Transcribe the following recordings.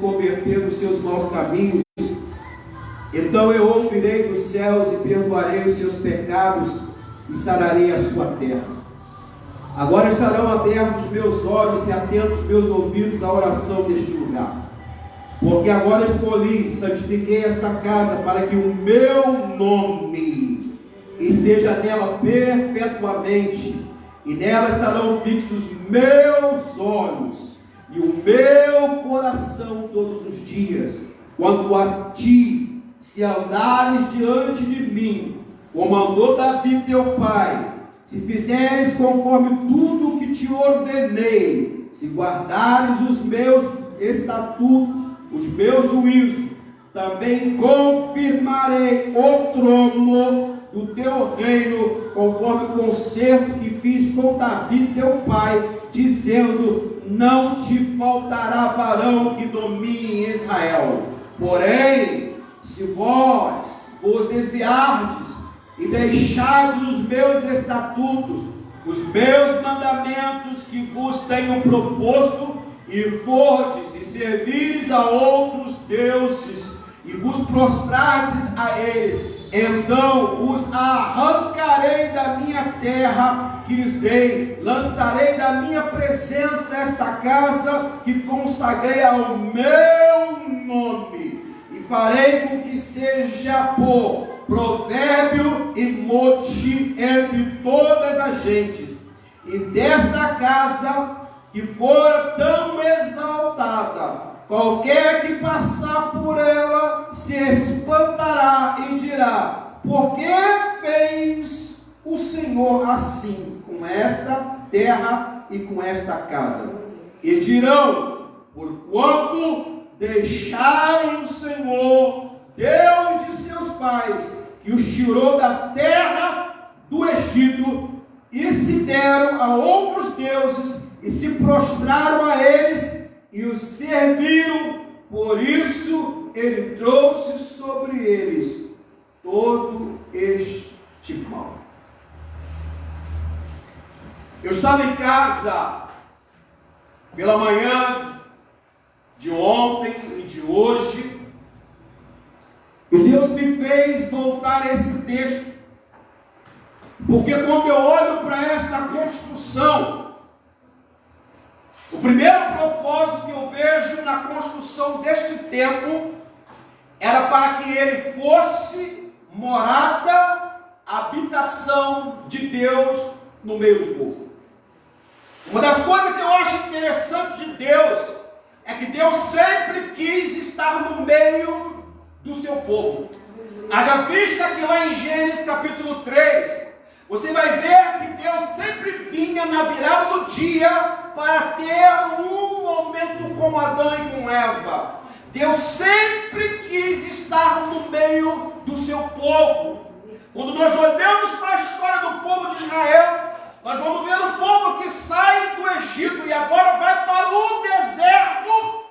converter dos seus maus caminhos, então eu ouvirei dos céus e perdoarei os seus pecados e sararei a sua terra. Agora estarão abertos meus olhos e atentos meus ouvidos à oração deste lugar. Porque agora escolhi e santifiquei esta casa para que o meu nome esteja nela perpetuamente, e nela estarão fixos meus olhos e o meu coração todos os dias. Quanto a ti, se andares diante de mim, como andou Davi teu pai, se fizeres conforme tudo o que te ordenei, se guardares os meus estatutos, os meus juízos, também confirmarei o trono do teu reino, conforme o concerto que fiz com Davi teu pai, dizendo: não te faltará varão que domine em Israel. Porém, se vós vos desviardes e deixardes os meus estatutos, os meus mandamentos que vos tenho proposto, e fordes e servires a outros deuses, e vos prostrardes a eles, então os arrancarei da minha terra que lhes dei, lançarei da minha presença esta casa que consagrei ao meu nome, e farei com que seja por provérbio e mote entre todas as gentes. E desta casa que for tão exaltada, qualquer que passar por ela se espantará e dirá: por que fez o Senhor assim com esta terra e com esta casa? E dirão: porquanto deixaram o Senhor, Deus de seus pais, que os tirou da terra do Egito, e se deram a outros deuses, e se prostraram a eles, e os serviram. Por isso ele trouxe sobre eles todo este mal. Eu estava em casa pela manhã de ontem e de hoje, e Deus me fez voltar a esse texto, porque quando eu olho para esta construção, o primeiro propósito que eu vejo na construção deste templo era para que ele fosse morada, habitação de Deus no meio do povo. Uma das coisas que eu acho interessante de Deus é que Deus sempre quis estar no meio do seu povo. Haja vista que lá em Gênesis capítulo 3, você vai ver que Deus sempre vinha na virada do dia para ter um momento com Adão e com Eva. Deus sempre quis estar no meio do seu povo. Quando nós olhamos para a história do povo de Israel, nós vamos ver um povo que sai do Egito e agora vai para o deserto.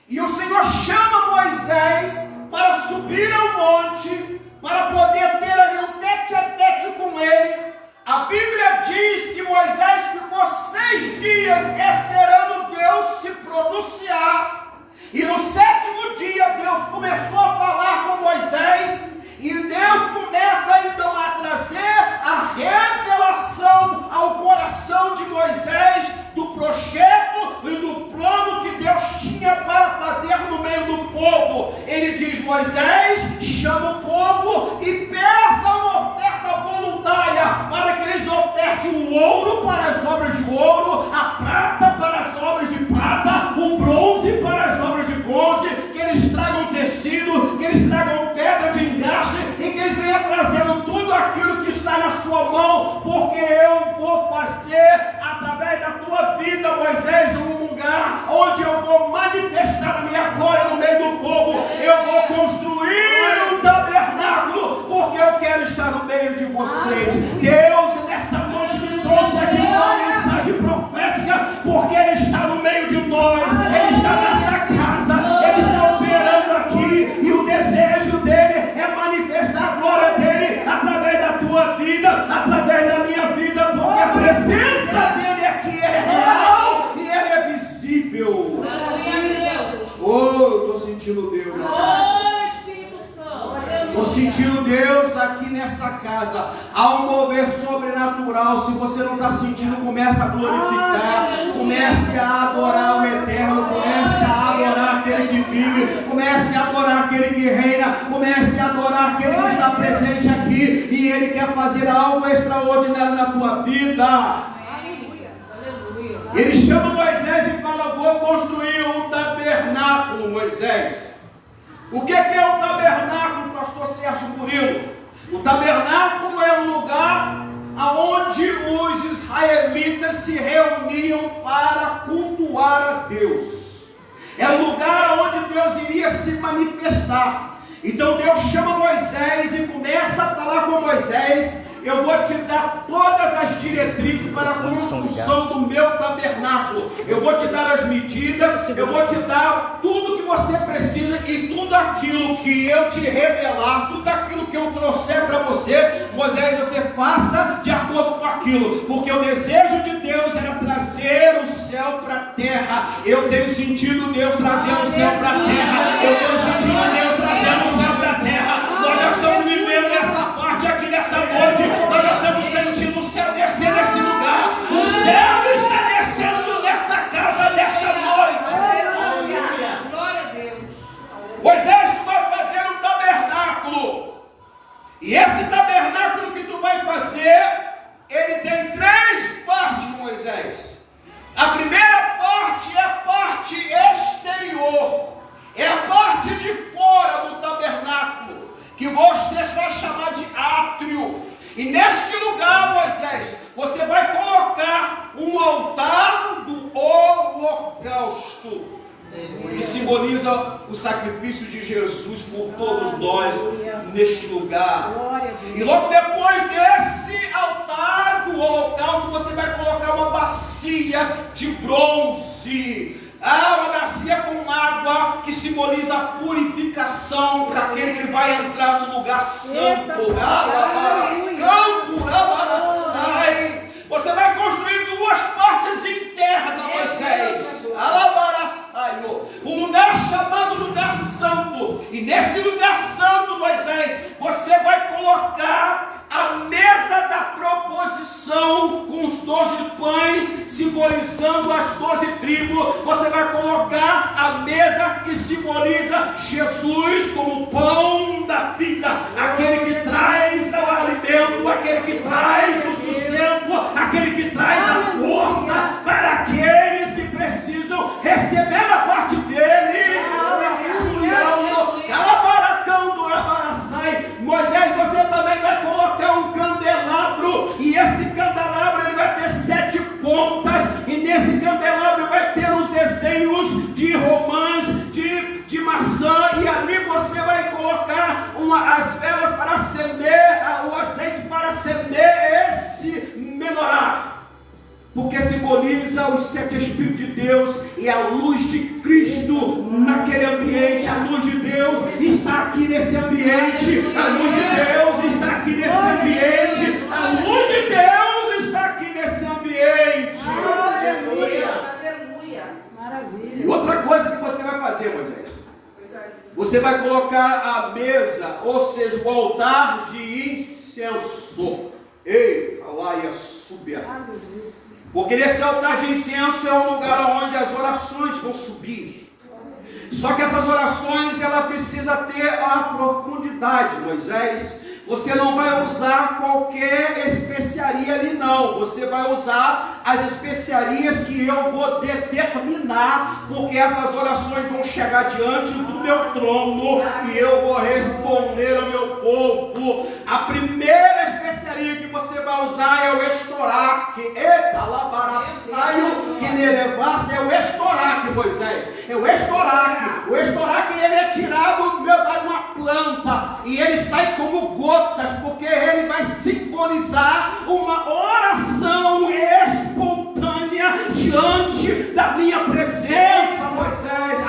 E o Senhor chama Moisés para subir ao monte, para poder ter ali um tete-a-tete com ele. A Bíblia diz que Moisés ficou 6 dias esperando Deus se pronunciar. E no 7º dia Deus começou a falar com Moisés. E Deus começa então a trazer a revelação ao coração de Moisés do projeto e do plano que Deus tinha para fazer no meio do povo. Ele diz: Moisés, chama o povo e peça uma oferta voluntária, para que eles ofertem o ouro para as obras de ouro, a prata para as obras de prata, o bronze para as obras de bronze, que eles tragam tecido, que eles tragam pedra de engaste, e que eles venham trazendo tudo aquilo que está na sua mão, porque eu vou fazer através da tua vida, Moisés, um lugar onde eu vou manifestar a minha glória no meio do povo. Eu vou construir um tabernáculo, porque eu quero estar no meio de vocês. Deus, nessa noite, me trouxe aqui uma mensagem profética, porque Ele está no meio de nós, Ele está nesta casa, Ele está operando aqui, e o desejo dEle é manifestar a glória dEle através da tua vida, através da minha vida, porque a presença dEle aqui é real e Ele é visível. Oh, eu estou sentindo Deus nessa casa. Estou sentindo Deus aqui nesta casa. Há um mover sobrenatural. Se você não está sentindo, comece a glorificar. Comece a adorar o Eterno. Comece a adorar aquele que vive. Comece a adorar aquele que reina. Comece a adorar aquele que está presente aqui. E Ele quer fazer algo extraordinário na tua vida. Ele chama Moisés e fala: vou construir um tabernáculo, Moisés. O que é o tabernáculo, pastor Sérgio Murilo? O tabernáculo é um lugar onde os israelitas se reuniam para cultuar a Deus. É um lugar onde Deus iria se manifestar. Então Deus chama Moisés e começa a falar com Moisés: eu vou te dar todas as diretrizes para a construção do meu tabernáculo. Eu vou te dar as medidas, eu vou te dar tudo que você precisa e tudo aquilo que eu te revelar, tudo aquilo que eu trouxer para você, Moisés, você faça de acordo com aquilo. Porque o desejo de Deus era trazer o céu para a terra. Eu tenho sentido Deus trazendo o céu para a terra. Eu tenho sentido Deus trazendo o céu para a terra. Nós já estamos vivendo essa parte aqui nessa noite. Nós já estamos sentindo o céu descer nesse lugar. O céu está descendo nesta casa, nesta noite. Glória a Deus. Moisés, tu vai fazer um tabernáculo. E esse tabernáculo que tu vai fazer, ele tem 3 partes, Moisés. A primeira parte é a parte exterior. É a parte de fora do tabernáculo, que você vai chamar de átrio. E neste lugar, Moisés, você vai colocar um altar do holocausto, que simboliza o sacrifício de Jesus por todos nós neste lugar. E logo depois desse altar do holocausto, você vai colocar uma bacia de bronze. Uma bacia com água que simboliza a purificação para aquele que vai entrar no lugar santo. Você vai construir 2 partes internas, Moisés. Um lugar chamado lugar santo. E nesse lugar santo, Moisés, você vai colocar a mesa da proposição com os 12 pães, simbolizando as 12 tribos. Você vai colocar a mesa que simboliza Jesus como pão da vida, aquele que traz o alimento, aquele que traz o sustento, aquele que traz a força para aqueles que precisam receber da parte dele. Moisés, você também vai colocar um candelabro, e esse candelabro ele vai ter 7 pontas, e nesse candelabro vai ter os desenhos de romãs, de maçã, e ali você vai colocar as velas para acender, o azeite para acender esse menorá, porque simboliza os 7 Espíritos de Deus e a luz de Cristo naquele ambiente. A luz de Deus está aqui nesse ambiente. A luz de Deus está aqui nesse ambiente. A luz de Deus está aqui nesse ambiente. Aleluia, aleluia. Maravilha. E outra coisa que você vai fazer, Moisés, você vai colocar a mesa, ou seja, o altar de incenso. Ei, Allah ia subir. Porque nesse altar de incenso é o lugar onde as orações vão subir. Só que essas orações, ela precisa ter a profundidade, Moisés. Você não vai usar qualquer especiaria ali, não. Você vai usar as especiarias que eu vou determinar, porque essas orações vão chegar diante do meu trono e eu vou responder ao meu povo. A primeira especiaria que você vai usar é o estoraque. Eita, labaraçaio, que nerevasse, é o estoraque, Moisés. É o estoraque. O estoraque, ele é tirado de uma planta e ele sai como gotas, porque ele vai simbolizar uma oração espontânea diante da minha presença, Moisés.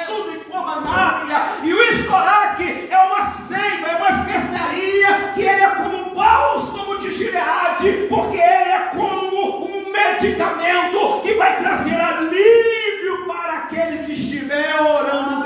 Tudo em forma máquina. E o estoraque é uma seiva, é uma especiaria que ele é como um bálsamo de Gileade, porque ele é como um medicamento que vai trazer alívio para aquele que estiver orando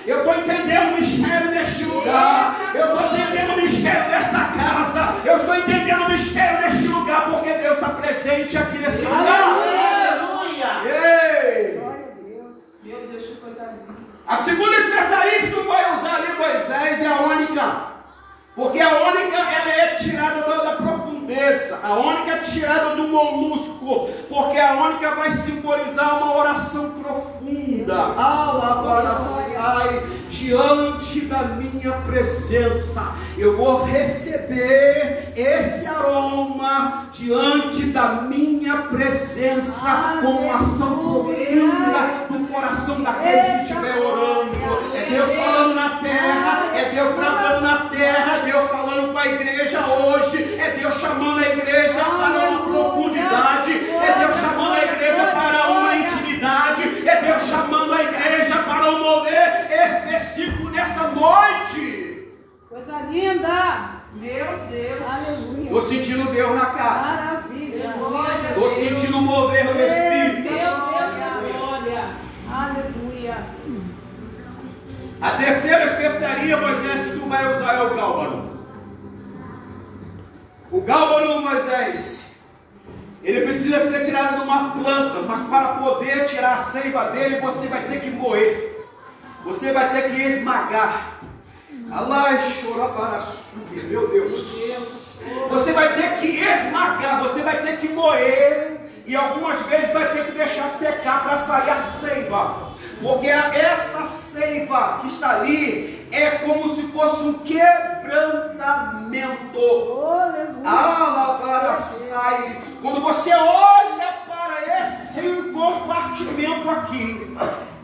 Eu estou entendendo o mistério deste lugar. Eu estou entendendo o mistério desta casa. Eu estou entendendo o mistério deste lugar, porque Deus está presente aqui nesse lugar. Ei! Glória a Deus. Meu Deus, que coisa linda. A segunda especiaria que tu vai usar ali, Moisés, é a ônica. Porque a ônica, ela é tirada da profundeza. A ônica é tirada do molusco. Porque a ônica vai simbolizar uma oração profunda. Alabarasai, diante da minha presença. Eu vou receber esse aroma diante da minha presença, com uma ação profunda do coração daqueles que estiver orando. É Deus falando na terra, é Deus trabalhando na terra, é Deus falando com a igreja hoje, é Deus chamando a igreja para uma profundidade, é Deus chamando a igreja para uma intimidade, é Deus chamando a igreja para um mover específico nessa noite. Coisa linda. Meu Deus. Aleluia. Estou sentindo Deus na casa. Maravilha. Estou sentindo o mover do Espírito. Meu Deus, glória. Aleluia. A terceira especiaria, Moisés, que tu vai usar é o gálbano. O gálbano, Moisés, ele precisa ser tirado de uma planta, mas para poder tirar a seiva dele, você vai ter que moer. Você vai ter que esmagar. Alai, chora para subir, meu Deus. Você vai ter que esmagar, você vai ter que moer. E algumas vezes vai ter que deixar secar para sair a seiva. Porque essa seiva que está ali é como se fosse um quebrantamento. Alabarasai. Quando você olha para esse compartimento aqui,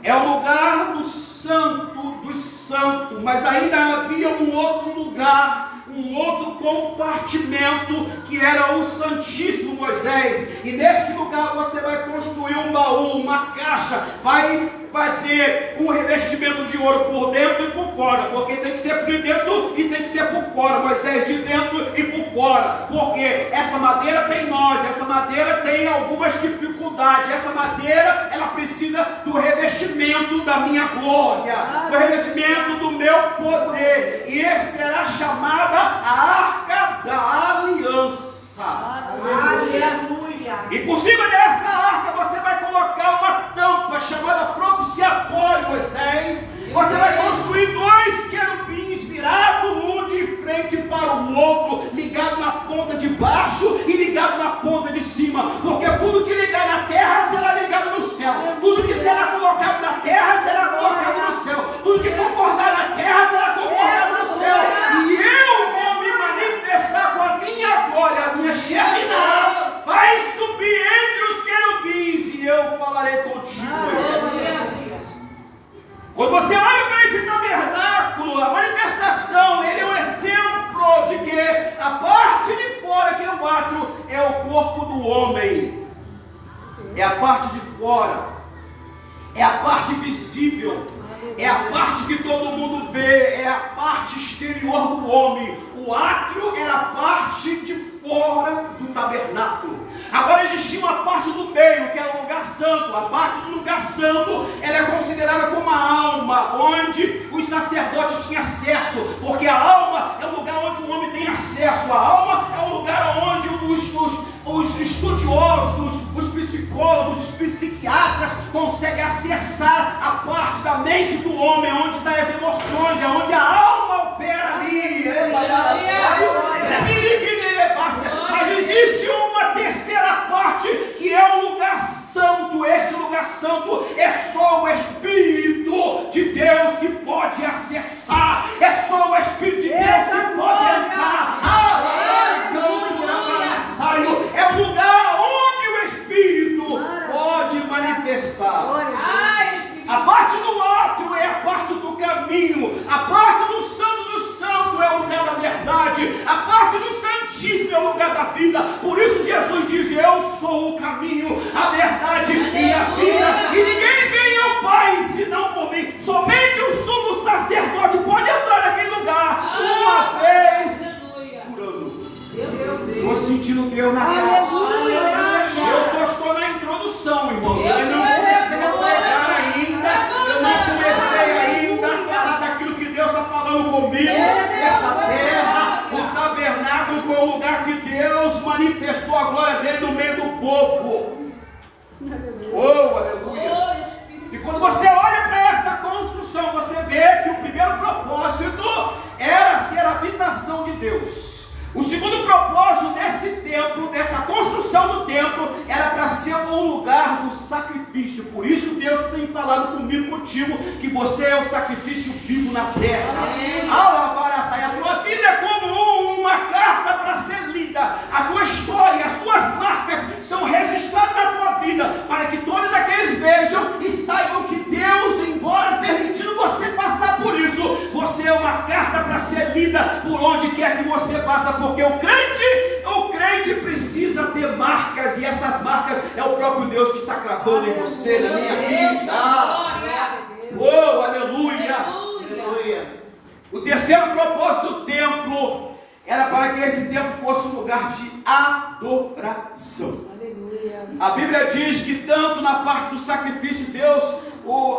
é o lugar do santo dos santos, mas ainda havia um outro lugar, um outro compartimento que era o Santíssimo, Moisés. E neste lugar você vai construir um baú, uma caixa, vai fazer um revestimento de ouro por dentro e por fora, porque tem que ser por dentro e tem que ser por fora, Moisés, de dentro e por fora, porque essa madeira tem nós, essa madeira tem algumas dificuldades, essa madeira ela precisa do revestimento da minha glória, do revestimento do meu poder, e essa será chamada a Arca da Aliança. Aleluia. E por cima dessa arca você vai colocar uma tampa chamada propiciatório, Moisés. Você vai construir 2 querubins virados um de frente para o outro, ligado na ponta de baixo e ligado na ponta de cima, porque tudo que ligar na terra será ligado no céu, tudo que será colocado na terra será colocado no céu, tudo que concordar na terra será concordado no céu, e eu vou me manifestar com a minha glória, a minha Shekinah vai subir entre os querubins e eu falarei contigo, Moisés. Quando você olha para esse tabernáculo, a manifestação, ele é um exemplo de que a parte de fora, que é o átrio, é o corpo do homem. É a parte de fora. É a parte visível. É a parte que todo mundo vê. É a parte exterior do homem. O átrio era a parte de fora do tabernáculo. Agora existia uma parte do meio, que era o lugar santo. A parte do lugar santo, ela é considerada como a alma, onde os sacerdotes tinham acesso, porque a alma é o lugar onde o homem tem acesso. A alma é o lugar onde os estudiosos, os psicólogos, os psiquiatras conseguem acessar a parte da mente do homem, onde está as emoções, é onde a alma opera ali. Mas existe uma terceira parte que é o lugar santo. Esse lugar santo é só o Espírito de Deus que pode acessar, é só o Espírito de Deus que pode entrar. É o lugar onde o Espírito pode manifestar. A parte do átrio é a parte do caminho, a parte do santo é o lugar da verdade, a parte do Santíssimo é o lugar da vida. Por isso Jesus diz: eu sou o caminho, a verdade e a vida, e ninguém vem ao Pai senão por mim. Somente o sumo sacerdote pode entrar naquele lugar uma vez por ano. Estou sentindo Deus na casa. Eu só estou na introdução, irmãos. Eu não comecei a pregar ainda. Eu não comecei ainda glória dele no meio do povo. Oh, aleluia. E quando você olha para essa construção, você vê que o primeiro propósito era ser a habitação de Deus. O segundo propósito desse templo, dessa construção do templo, era para ser um lugar do sacrifício. Por isso Deus tem falado comigo, contigo, que você é o sacrifício vivo na terra. Alabaraçai, a tua vida é como uma carta para ser lida. A tua história, as tuas marcas são registradas na tua vida, para que todos aqueles vejam e saibam que Deus, embora permitindo você passar por isso, você é uma carta para ser lida por onde quer que você passe, porque o crente precisa ter marcas, e essas marcas é o próprio Deus que está cravando em você, na minha vida. Oh, aleluia! O terceiro propósito do templo era para que esse templo fosse um lugar de adoração. A Bíblia diz que tanto na parte do sacrifício,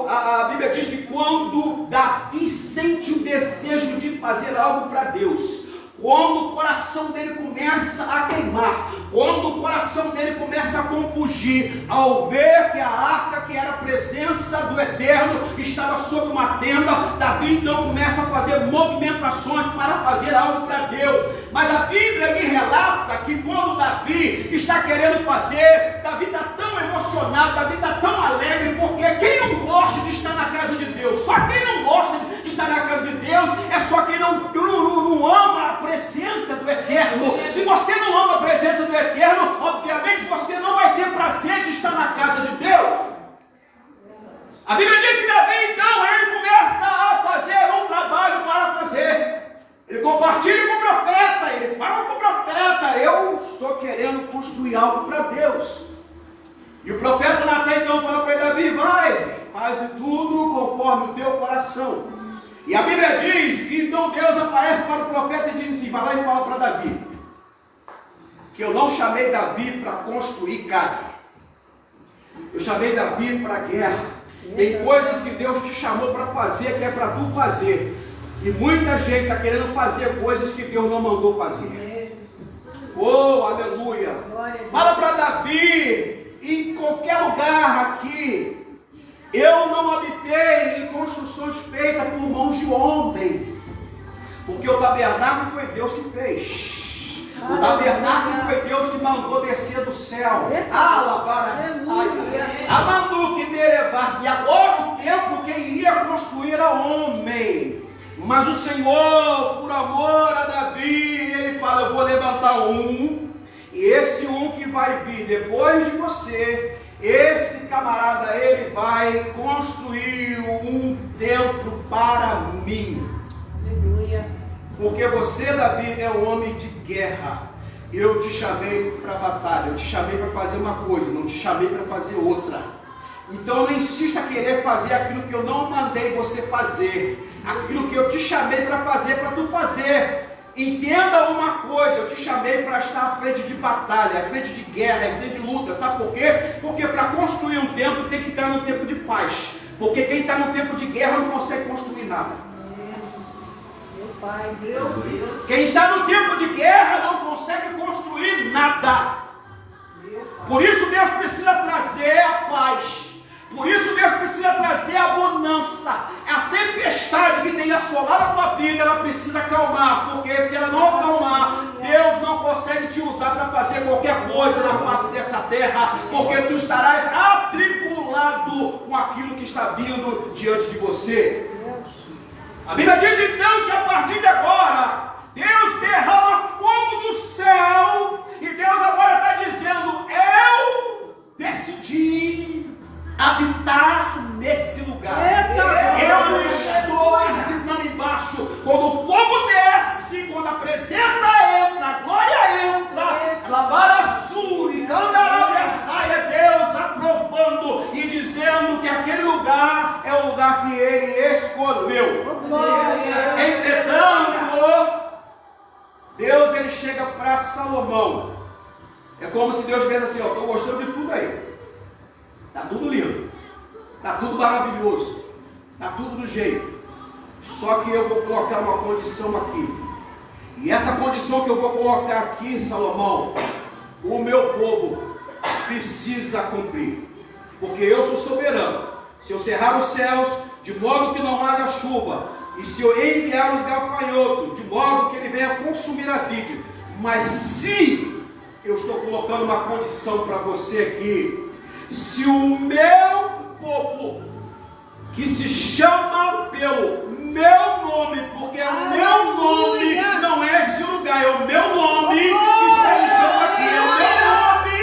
a Bíblia diz que quando Davi sente o desejo de fazer algo para Deus, quando o coração dele começa a queimar, quando o coração dele começa a compungir, ao ver que a arca, que era a presença do Eterno, estava sobre uma tenda, Davi então começa a fazer movimentações para fazer algo para Deus. Mas a Bíblia me relata que quando Davi está querendo fazer, Davi está tão emocionado, Davi está tão alegre, porque quem não gosta de estar na casa de Deus? Só quem não gosta de estar na casa de Deus é só quem não ama a presença do Eterno. Se você não ama a presença do Eterno, obviamente você não vai ter prazer de estar na casa de Deus. A Bíblia diz que Davi então ele começa a fazer um trabalho para fazer. Ele compartilha com o profeta, ele fala com o profeta: eu estou querendo construir algo para Deus. E o profeta Natan então fala para Davi: vai, faz tudo conforme o teu coração. E a Bíblia diz que então Deus aparece para o profeta e diz assim: vai lá e fala para Davi que eu não chamei Davi para construir casa, eu chamei Davi para guerra. Tem coisas que Deus te chamou para fazer, que é para tu fazer, e muita gente está querendo fazer coisas que Deus não mandou fazer. Oh, aleluia! Fala para Davi: em qualquer lugar aqui, eu não habitei em construções feitas por mãos de homem, porque o tabernáculo foi Deus que fez. O tabernáculo foi Deus que mandou descer do céu. Amando que me levasse. E agora o templo quem iria construir era homem. Mas o Senhor, por amor a Davi, ele fala: eu vou levantar um, e esse um que vai vir depois de você, esse camarada, ele vai construir um templo para mim. Aleluia. Porque você, Davi, é um homem de guerra. Eu te chamei para batalha, eu te chamei para fazer uma coisa, não te chamei para fazer outra. Então não insista a querer fazer aquilo que eu não mandei você fazer. Aquilo que eu te chamei para fazer, para tu fazer. Entenda uma coisa: eu te chamei para estar à frente de batalha, à frente de guerra, à frente de luta. Sabe por quê? Porque para construir um templo tem que estar num tempo de paz. Porque quem está no tempo de guerra não consegue construir nada. Quem está no tempo de guerra não consegue construir nada. Por isso Deus precisa trazer a paz. Por isso Deus precisa trazer a bonança. A tempestade que tem assolado a tua vida, ela precisa acalmar. Porque se ela não acalmar, Deus não consegue te usar para fazer qualquer coisa na face dessa terra. Porque tu estarás atribulado com aquilo que está vindo diante de você. A Bíblia diz então que a partir de agora, Deus derrama fogo do céu. E Deus agora está dizendo: eu decidi habitar nesse lugar. Eu estou assinando embaixo. Quando o fogo desce, quando a presença entra, a glória entra, Labarassuri, Candarabessai, é Deus aprovando e dizendo que aquele lugar é o lugar que Ele escolheu. Entretanto, Deus ele chega para Salomão. É como se Deus viesse assim: ó, estou gostando de tudo aí. Está tudo lindo, está tudo maravilhoso, está tudo do jeito. Só que eu vou colocar uma condição aqui. E essa condição que eu vou colocar aqui, Salomão, o meu povo precisa cumprir. Porque eu sou soberano. Se eu cerrar os céus, de modo que não haja chuva, e se eu enviar os gafanhotos, de modo que ele venha consumir a vide, mas se eu estou colocando uma condição para você aqui, se o meu povo, que se chama pelo meu nome, porque é o meu nome, não é esse lugar, é o meu nome que está em jogo aqui, é o meu nome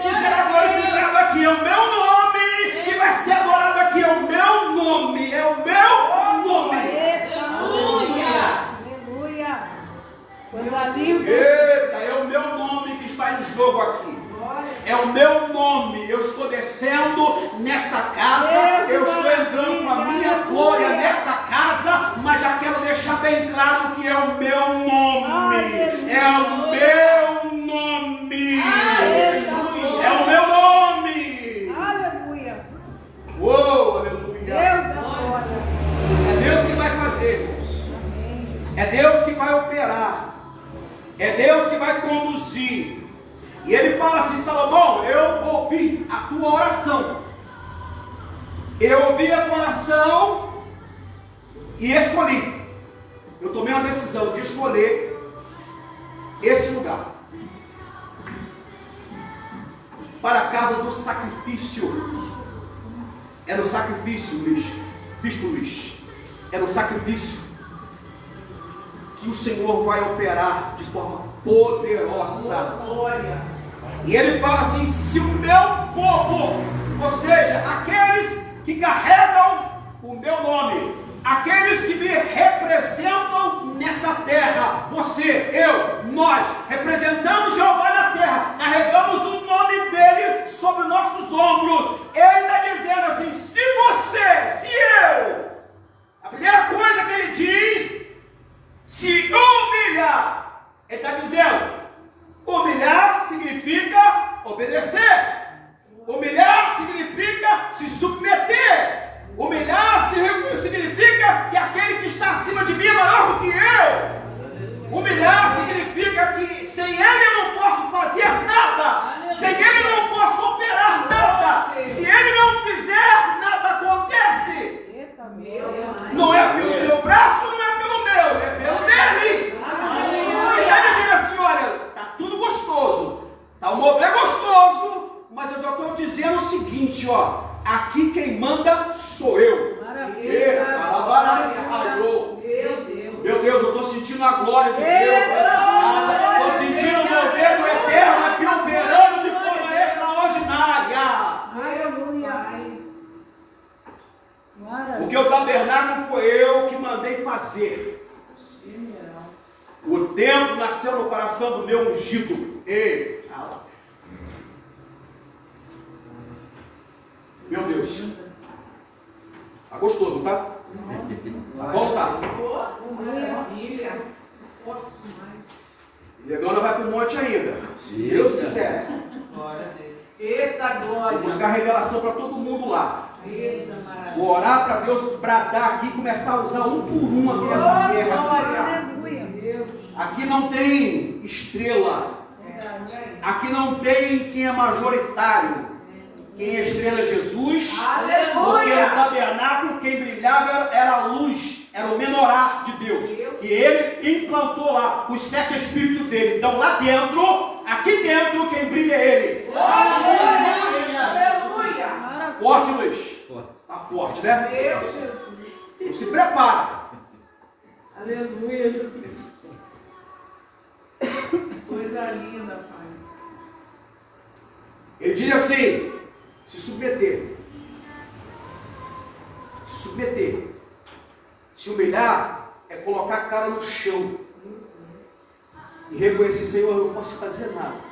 que será glorificado aqui, é o meu nome que vai ser adorado aqui, é o meu nome, é o meu nome. Aleluia. Coisa linda. Eita, é o meu nome que está em jogo aqui. É o meu nome. Eu estou descendo nesta casa. Eu estou entrando com a minha glória nesta casa. Mas já quero deixar bem claro que é o meu nome. É o meu nome. É o meu nome. Aleluia. Uou, aleluia. Deus da glória. É Deus que vai fazer, irmãos. É Deus que vai operar. É Deus que vai conduzir. E ele fala assim: Salomão, eu ouvi a tua oração. Eu ouvi a tua oração e escolhi. Eu tomei uma decisão de escolher esse lugar para a casa do sacrifício. É no sacrifício, Bispo Luiz. É no sacrifício que o Senhor vai operar de forma poderosa. Glória. E ele fala assim: se o meu povo, ou seja, aqueles que carregam o meu nome, aqueles que me representam nesta terra, você, eu, nós, representamos Jeová na terra, carregamos o nome dele sobre nossos ombros. Ele está dizendo assim: se você, se eu, a primeira coisa que ele diz, se humilhar, ele está dizendo, humilhar significa obedecer. Humilhar significa se submeter. Humilhar significa que aquele que está acima de mim é maior do que eu. Humilhar significa que sem ele eu não posso fazer nada. Sem ele eu não posso operar nada. Se ele não fizer, nada acontece. Não é pelo teu braço, não é pelo meu, é pelo dele. E está dizendo assim: olha, está tudo gostoso, está o mover gostoso, mas eu já estou dizendo o seguinte, ó, aqui quem manda sou eu. Meu Deus, eu estou sentindo a glória de Deus nessa casa, estou sentindo o mover do eterno aqui operando de forma extraordinária. Porque o tabernáculo foi eu que mandei fazer. O templo nasceu no coração do meu ungido. Ei, meu Deus. Tá gostoso, tá? Tá bom, tá? E agora vai para o monte ainda. Se Deus quiser. Eita glória. Vou buscar revelação para todo mundo lá. Vou orar para Deus bradar aqui e começar a usar um por um aqui nessa terra. Aqui não tem estrela. Aqui não tem quem é majoritário. Quem é estrela é Jesus. Porque no tabernáculo quem brilhava era a luz, era o menorá de Deus, que ele implantou lá, os 7 espíritos dele. Então lá dentro, aqui dentro, quem brilha é ele. Aleluia. Forte, Luiz. Está forte, né? Deus, Jesus. Então se prepara. Aleluia, Jesus. Coisa linda, Pai. Ele diz assim: se submeter. Se submeter. Se humilhar é colocar a cara no chão e reconhecer: Senhor, eu não posso fazer nada.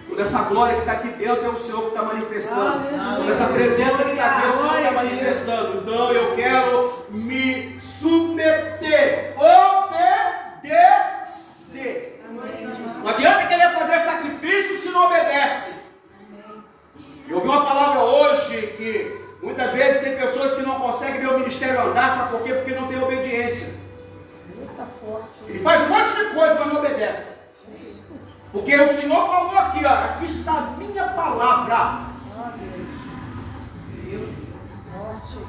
Toda essa glória que está aqui dentro é o Senhor que está manifestando. Toda essa presença que está aqui é o Senhor que está manifestando. Então eu quero me submeter, obedecer. Não adianta querer fazer sacrifício se não obedece. Eu ouvi uma palavra hoje que muitas vezes tem pessoas que não conseguem ver o ministério andar, sabe por quê? Porque não tem obediência. Ele faz um monte de coisa, mas não obedece. Porque o Senhor falou aqui, ó, aqui está a minha palavra.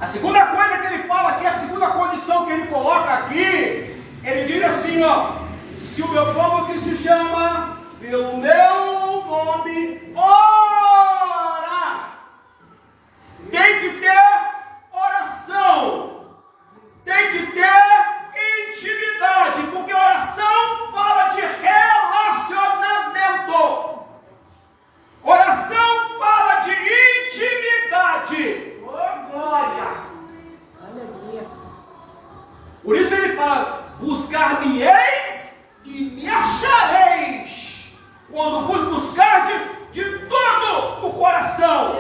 A segunda coisa que ele fala aqui, a segunda condição que ele coloca aqui, ele diz assim, ó: se o meu povo que se chama pelo meu nome ora, tem que ter oração, tem que ter intimidade, porque oração fala de relacionamento, oração fala de intimidade. Oh, glória! Aleluia. Por isso ele fala: buscar-me-eis e me achareis, quando vos buscardes de todo o coração.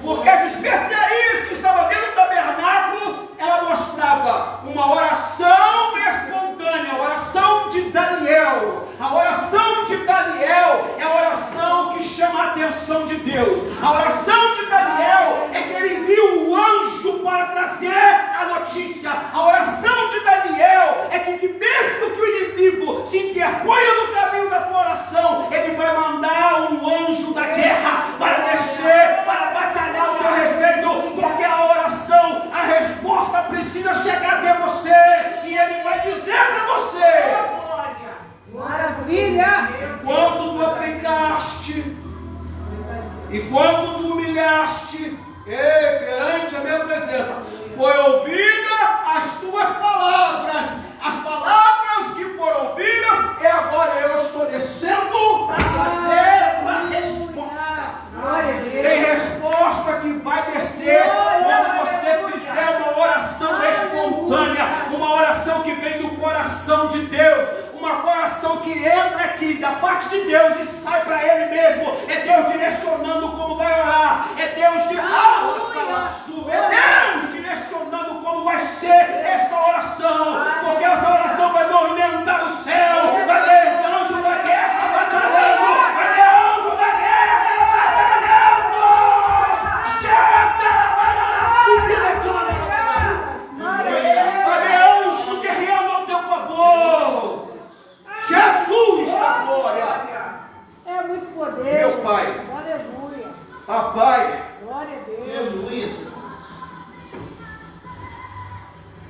Porque as especiarias que estavam dentro do tabernáculo, ela mostrava uma oração espontânea, a oração de Daniel. A oração de Daniel é a oração que chama a atenção de Deus. A oração de Daniel é que ele viu o anjo para trazer a notícia. A oração de Daniel é que mesmo que o inimigo se interponha no caminho da tua oração, ele vai mandar um anjo da guerra para descer, para batalhar o teu respeito, porque a oração, a resposta precisa chegar até você, e ele vai dizer para você: maravilha! enquanto tu aplicaste, enquanto tu humilhaste perante a minha presença, foi ouvida as tuas palavras, as palavras que foram ouvidas, e agora eu estou descendo para trazer uma resposta. Tem resposta que vai descer quando você fizer uma oração espontânea, uma oração que vem do coração de Deus, uma oração que entra aqui da parte de Deus e sai para Ele mesmo. É Deus direcionando como vai orar, é Deus de é Deus direcionando como vai ser esta oração, porque essa oração vai movimentar o céu, vai ter anjo da guerra batalhando, vai ter anjo da guerra batalhando, vai ter anjo guerreando ao teu favor. Jesus da glória! É muito poder. Meu Pai, aleluia. Papai, Glória a Deus. aleluia.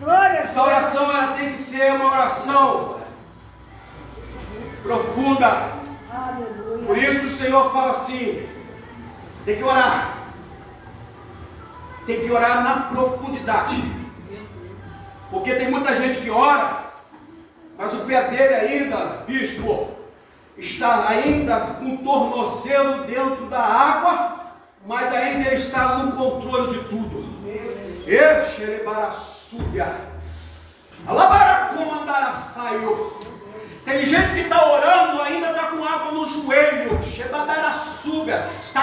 Glória a Deus. Essa oração ela tem que ser uma oração profunda. Aleluia. Por isso o Senhor fala assim: tem que orar. Tem que orar na profundidade. Porque tem muita gente que ora, mas o pé dele ainda, bispo, está ainda com um tornozelo dentro da água, mas ainda ele está no controle de tudo. Tem gente que está orando, ainda está com água no joelho, está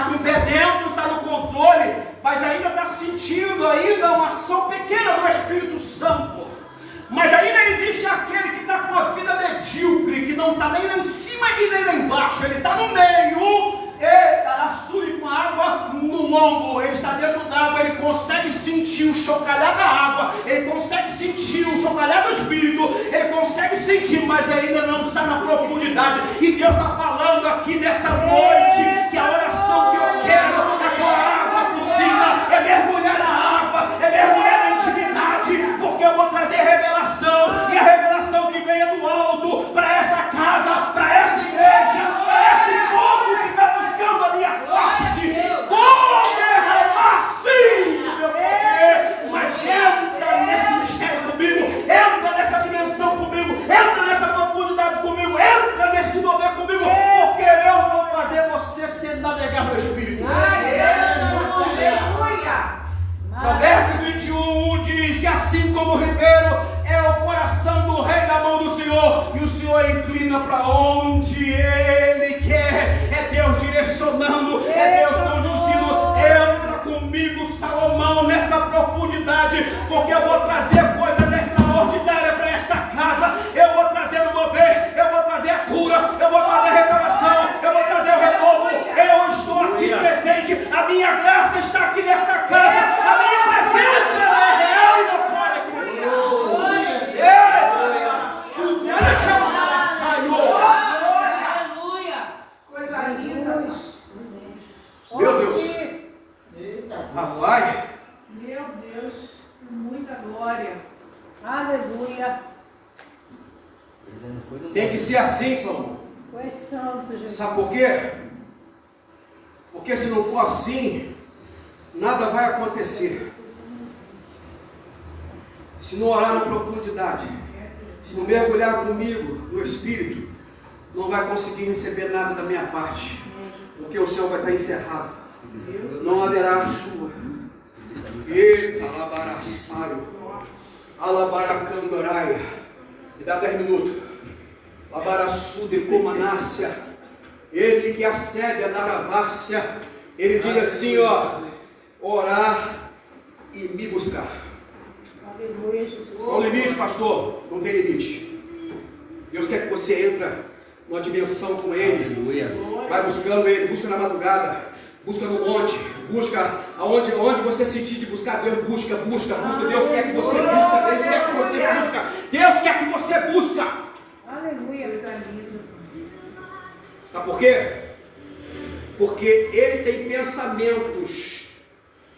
com o pé dentro, está no controle, mas ainda está sentindo ainda uma ação pequena do Espírito Santo. Mas ainda existe aquele que está com uma vida medíocre, que não está nem lá em cima e nem lá embaixo, ele está no meio, com água no lombo, ele está dentro d'água, ele consegue sentir o chocalhar da água, ele consegue sentir o chocalhar do Espírito, ele consegue sentir, mas ainda não está na profundidade. E Deus está falando aqui nessa noite que a oração que eu quero é pôr água por cima, é mergulhar na água, é mergulhar na intimidade, porque eu vou trazer revelação, e a revelação que venha do alto para esta casa, para esta igreja, para este povo que está buscando a minha face. Vou derramar sim o meu poder, mas entra nesse mistério comigo, entra nessa dimensão comigo, entra nessa profundidade comigo, entra nesse mover comigo, porque eu vou fazer você se navegar no Espírito. Provérbio 21 diz que assim como o ribeiro é o coração do rei na mão do Senhor, e o Senhor inclina para onde Ele quer. É Deus direcionando, é Deus conduzindo. Entra comigo, Salomão, nessa profundidade, porque eu vou trazer coisas extraordinárias para esta casa. Eu vou trazer o mover, eu vou trazer a cura, eu vou trazer a renovação, eu vou trazer o renovo. Eu estou aqui presente, a minha graça está aqui nesta casa. A minha presença é real e notória aqui nesse lugar. Aleluia. Aleluia. Tem que ser assim, Salomão. Tu és santo, Jesus. Sabe por quê? Porque se não for assim, nada vai acontecer. Se não orar na profundidade, se não mergulhar comigo no Espírito, não vai conseguir receber nada da minha parte, porque o céu vai estar encerrado. Não haverá chuva. E alabaraçaio, alabaracandoraia. Me dá 10 minutos. Labaraçude comanácia. Ele que acede a Naravárcia, ele diz assim, ó: orar e me buscar. Aleluia, Jesus. Qual o limite, pastor? Não tem limite. Deus quer que você entre numa dimensão com Ele. Aleluia. Vai buscando Ele, busca na madrugada, busca no monte, busca aonde você sentir de buscar Deus, busca. Deus quer que você busca, Deus quer que você busca, Deus quer que você busca. Aleluia, Deus é lindo. Sabe por quê? Porque Ele tem pensamentos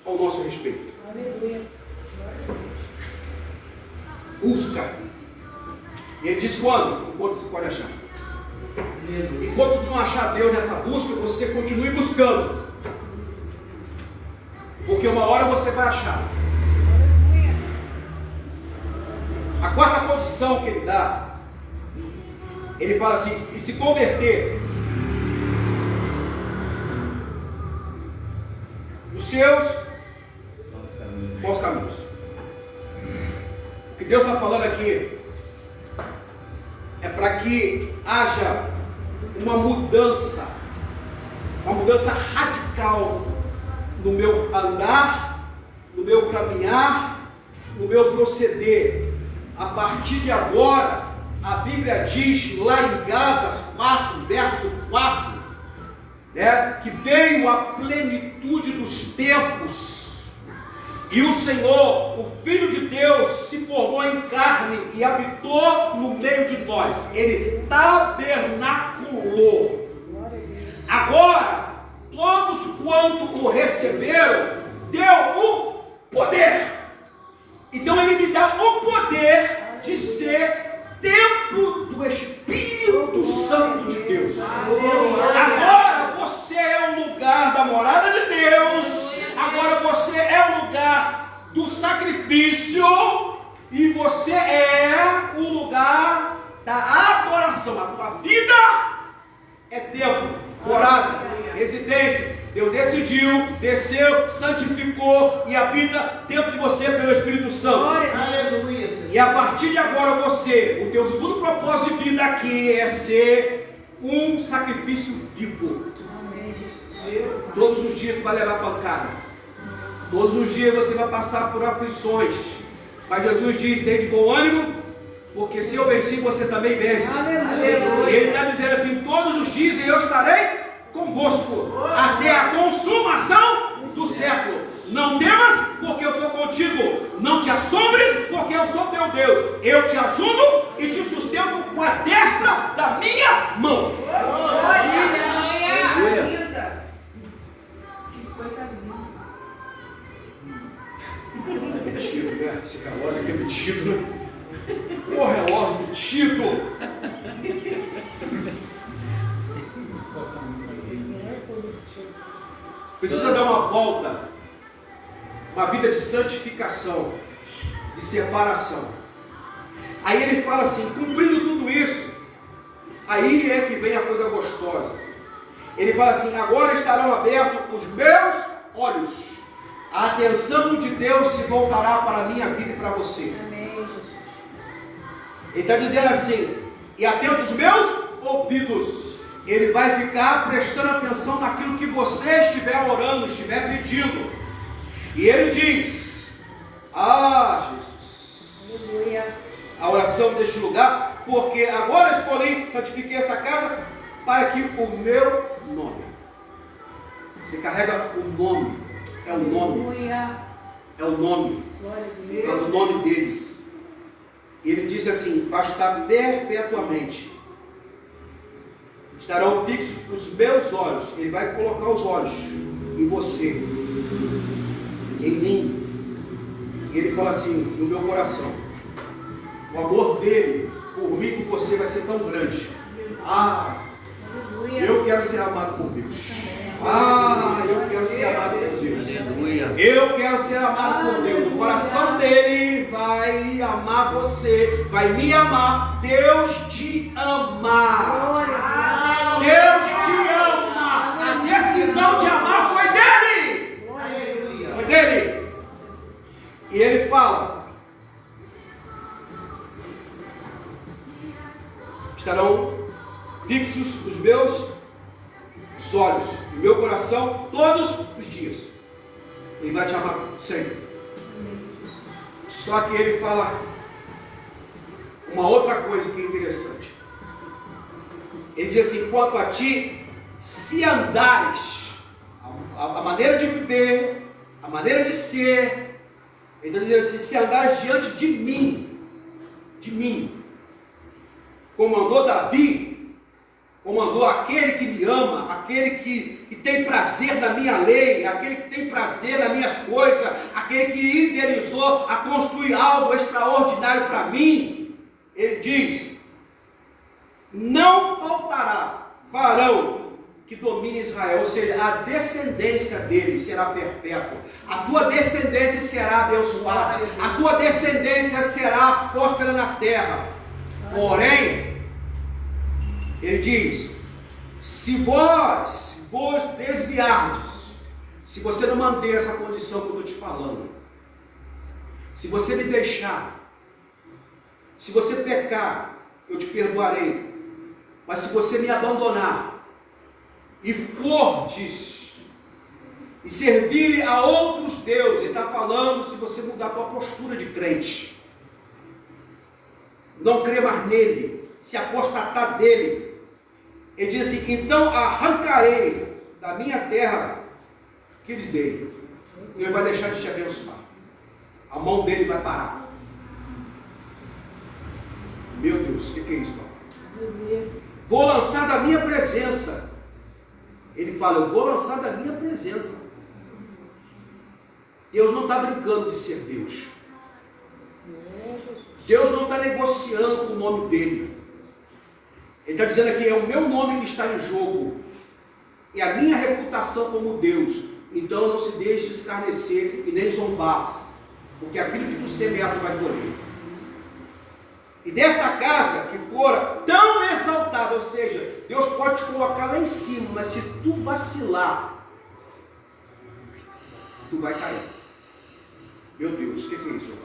ao nosso respeito. Aleluia. Busca. E Ele diz quando? Enquanto você pode achar. Enquanto não achar Deus nessa busca, você continue buscando. Porque uma hora você vai achar. Aleluia. A quarta condição que Ele dá, Ele fala assim: e se converter nos seus bons caminhos. O que Deus está falando aqui é para que haja uma mudança radical no meu andar, no meu caminhar, no meu proceder. A partir de agora, a Bíblia diz lá em Gálatas 4, verso 4, que veio a plenitude dos tempos. E o Senhor, o Filho de Deus, se formou em carne e habitou no meio de nós. Ele tabernaculou. Agora, todos quanto o receberam, deu o poder. Então Ele me dá o poder de ser templo do Espírito Santo de Deus. Agora você é o lugar da morada de Deus. Agora você é o lugar do sacrifício. E você é o lugar da adoração. A tua vida é templo, morada, residência. Deus decidiu, desceu, santificou e habita dentro de você pelo Espírito Santo. Aleluia. E a partir de agora você, o teu segundo propósito de vida aqui é ser um sacrifício vivo. Todos os dias tu vai levar pancada. Todos os dias você vai passar por aflições. Mas Jesus diz: tem de bom ânimo, porque se eu venci, você também vence. Aleluia. E Ele está dizendo assim: todos os dias eu estarei convosco até a consumação do século. Não temas, porque eu sou contigo. Não te assombres, porque eu sou teu Deus. Eu te ajudo e te sustento com a destra da minha mão. Aleluia. Metido, né? Esse relógio aqui é metido, né? Ô relógio metido! Precisa dar uma volta, uma vida de santificação, de separação. Aí ele fala assim: cumprindo tudo isso, aí é que vem a coisa gostosa. Ele fala assim: agora estarão abertos os meus olhos. A atenção de Deus se voltará para a minha vida e para você. Amém, Jesus. Ele está dizendo assim: e atento os meus ouvidos. Ele vai ficar prestando atenção naquilo que você estiver orando, estiver pedindo. E ele diz: ah, Jesus, Aleluia. a oração deste lugar, porque agora escolhi, santifiquei esta casa, para que o meu nome. Você carrega o nome, é o nome, Aleluia. é o nome, Glória a é Deus. o nome dele. Ele diz assim: vai estar perpetuamente. Estarão fixos os meus olhos. Ele vai colocar os olhos em você, em mim. E ele fala assim: no meu coração. O amor dele por mim e por você vai ser tão grande. Eu quero ser amado por Deus. Eu quero ser amado por Deus. Eu quero ser amado por Deus. O coração dele vai amar você, vai me amar. Deus te ama. Deus te ama. A decisão de amar foi dele. Foi dele. E ele fala: estarão fixos os meus olhos, o meu coração, todos os dias. Ele vai te amar sempre. Só que ele fala uma outra coisa que é interessante. Ele diz assim: quanto a ti, se andares, a maneira de viver, a maneira de ser, ele diz assim: se andares diante de mim, como andou Davi, como andou aquele que me ama, aquele que tem prazer na minha lei, aquele que tem prazer nas minhas coisas, aquele que idealizou a construir algo extraordinário para mim. Ele diz: não faltará varão que domine Israel, ou seja, a descendência dele será perpétua, a tua descendência será abençoada, a tua descendência será próspera na terra. Porém, ele diz: se vós vos desviardes, se você não manter essa condição que eu estou te falando, se você me deixar, se você pecar, eu te perdoarei. Mas se você me abandonar e fordes e servir a outros deuses, ele está falando se você mudar a tua postura de crente, não crer mais nele, se apostatar dele, ele diz assim: então arrancarei da minha terra que lhes dei, e ele vai deixar de te abençoar, a mão dele vai parar. Meu Deus, o que é isso, Paulo? Vou lançar da minha presença. Ele fala: eu vou lançar da minha presença. Deus não está brincando de ser Deus. Deus não está negociando com o nome dele. Ele está dizendo aqui: é o meu nome que está em jogo, é a minha reputação como Deus. Então não se deixe escarnecer e nem zombar, porque aquilo que tu semear tu vai colher. E desta casa que fora tão exaltada, ou seja, Deus pode te colocar lá em cima, mas se tu vacilar, tu vai cair. Meu Deus, o que é isso?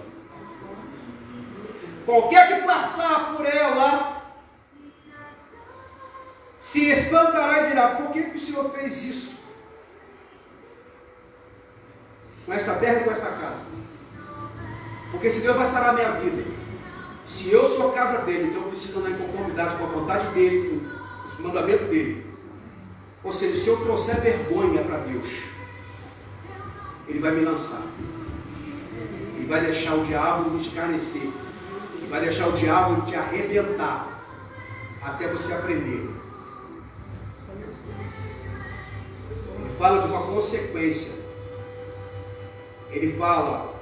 Qualquer que passar por ela se espantará e dirá: por que o Senhor fez isso com esta terra e com esta casa? Porque se Deus vai sarar a minha vida, se eu sou a casa dele, então eu preciso andar em conformidade com a vontade dele, com os mandamentos dele. Ou seja, se eu trouxer vergonha para Deus, ele vai me lançar, ele vai deixar o diabo me escarnecer, ele vai deixar o diabo te arrebentar, até você aprender. Ele fala de uma consequência. Ele fala: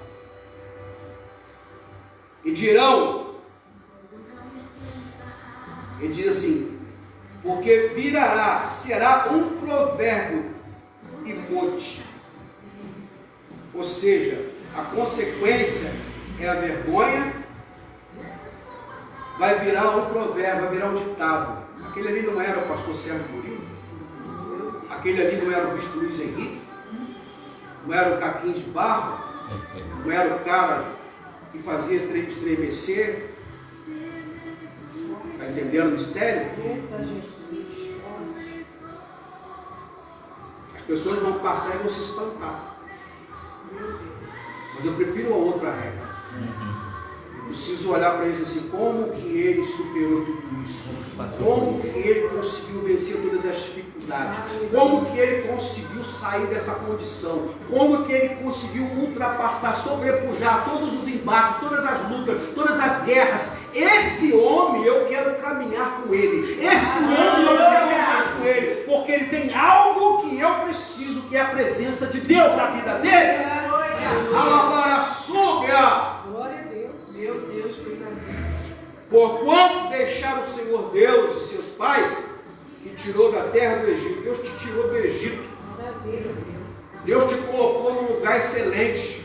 e dirão, ele diz assim: porque virará, será um provérbio e mote. Ou seja, a consequência é a vergonha, vai virar um provérbio, vai virar um ditado. Aquele ali não era o pastor Sérgio Murilo? Aquele ali não era o bispo Luiz Henrique? Não era o caquinho de barro? Não era o cara que fazia estremecer? Está entendendo o mistério? As pessoas vão passar e vão se espantar. Mas eu prefiro a outra regra. Eu preciso olhar para eles assim: como que ele superou tudo isso? Como que ele conseguiu vencer todas as dificuldades? Como que ele conseguiu sair dessa condição? Como que ele conseguiu ultrapassar, sobrepujar todos os embates, todas as lutas, todas as guerras? Esse homem eu quero caminhar com ele. Esse homem eu quero caminhar com ele, porque ele tem algo que eu preciso, que é a presença de Deus na vida dele. Alabara súbia. Glória a Deus. Meu Deus, coisa linda. Porquanto deixaram o Senhor Deus e seus pais, que tirou da terra do Egito. Deus te tirou do Egito. Deus te colocou num lugar excelente.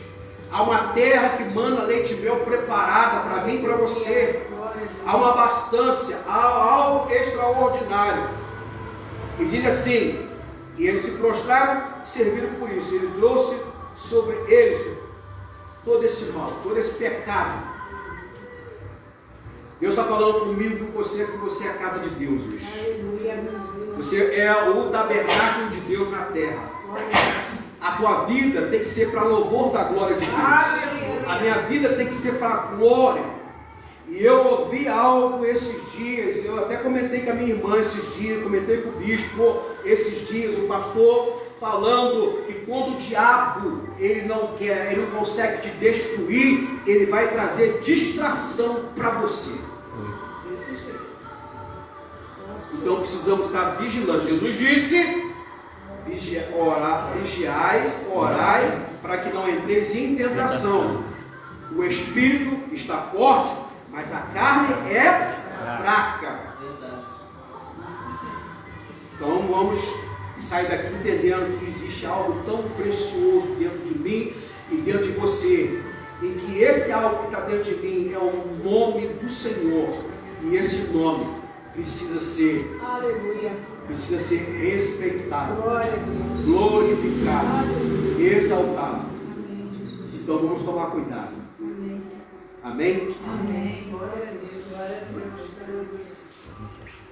Há uma terra que manda leite e mel preparada para mim e para você. Há uma abastança, há algo extraordinário. E diz assim, e eles se prostraram e serviram por isso. Ele trouxe sobre eles todo esse mal, todo esse pecado. Deus está falando comigo, com você, que você é a casa de Deus hoje. Você é o tabernáculo de Deus na terra. A tua vida tem que ser para louvor da glória de Deus. A minha vida tem que ser para a glória. E eu ouvi algo esses dias, eu até comentei com a minha irmã esses dias, comentei com o bispo esses dias, o pastor falando que quando o diabo ele não quer, ele não consegue te destruir, ele vai trazer distração para você. Então precisamos estar vigilantes. Jesus disse: vigiai, orai, para que não entreis em tentação. O espírito está forte, mas a carne é fraca. Então vamos sair daqui entendendo que existe algo tão precioso dentro de mim e dentro de você, e que esse algo que está dentro de mim é o nome do Senhor, e esse nome precisa ser, precisa ser respeitado, glorificado, exaltado. Então vamos tomar cuidado. Amém? Amém. Glória a Deus. Glória a Deus.